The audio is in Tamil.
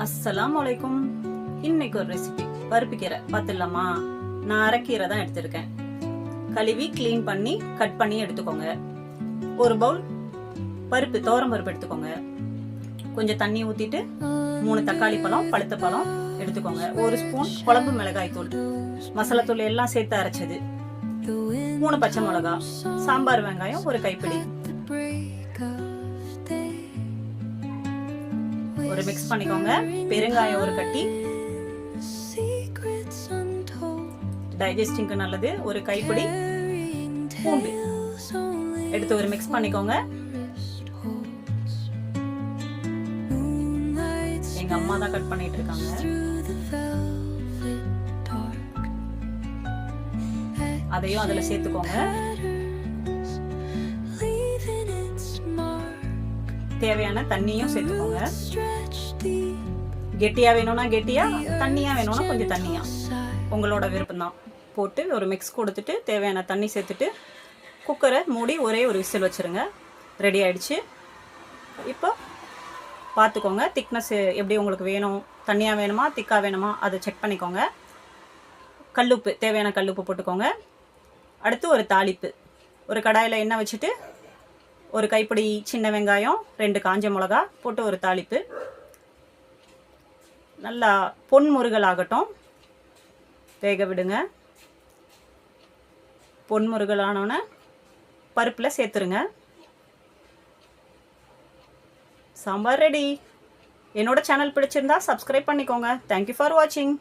அஸ்ஸலாமுஅலைக்கும். இன்னைக்கு ஒரு ரெசிபி பருப்பு கீரை பார்த்துடலாமா? நான் அரைக்கீரை தான் எடுத்திருக்கேன். கழுவி க்ளீன் பண்ணி கட் பண்ணி எடுத்துக்கோங்க. ஒரு பவுல் பருப்பு, துவரம் பருப்பு எடுத்துக்கோங்க. கொஞ்சம் தண்ணி ஊற்றிட்டு 3 தக்காளி பழம், பழுத்த பழம் எடுத்துக்கோங்க. 1 ஸ்பூன் குழம்பு மிளகாய் தூள், மசாலா தூள் எல்லாம் சேர்த்து அரைச்சது, 3 பச்சை மிளகா, சாம்பார் வெங்காயம் 1 கைப்பிடி. ஒரு மிக்ஸ் பண்ணிக்கோங்க. பெருங்காயம் 1 கட்டி, டைஜஸ்டிங்க்கு நல்லது 1 கைப்பிடி. பூண்டு எடுத்து ஒரு மிக்ஸ் பண்ணிக்கோங்க. எங்க அம்மா தான் கட் பண்ணிட்டு இருக்காங்க. அதையும் அதுல சேர்த்துக்கோங்க. தேவையான தண்ணியும் சேர்த்துக்கோங்க. கெட்டியா வேணும்னா கெட்டியா, தண்ணியா வேணும்னா கொஞ்சம் தண்ணியா, உங்களோட விருப்பம் தான். போட்டு ஒரு மிக்ஸ் கொடுத்துட்டு தேவையான தண்ணி சேர்த்துட்டு குக்கரை மூடி ஒரே ஒரு விசில் வச்சுருங்க. ரெடி ஆயிடுச்சு. இப்போ பார்த்துக்கோங்க திக்னஸ் எப்படி உங்களுக்கு வேணும், தண்ணியாக வேணுமா திக்காக வேணுமா அதை செக் பண்ணிக்கோங்க. கல்லுப்பு, தேவையான கல்லுப்பு போட்டுக்கோங்க. அடுத்து ஒரு தாளிப்பு. ஒரு கடாயில் எண்ணெய் வச்சுட்டு 1 கைப்பிடி சின்ன வெங்காயம், 2 காஞ்ச மிளகா போட்டு ஒரு தாளிப்பு. நல்லா பொன்முருகல் ஆகட்டும், வேக விடுங்க. பொன்முருகல் ஆனோன்னே பருப்பில் சேர்த்துருங்க. சாம்பார் ரெடி. என்னோட சேனல் பிடிச்சிருந்தா சப்ஸ்கிரைப் பண்ணிக்கோங்க. தேங்க்யூ ஃபார் வாட்சிங்.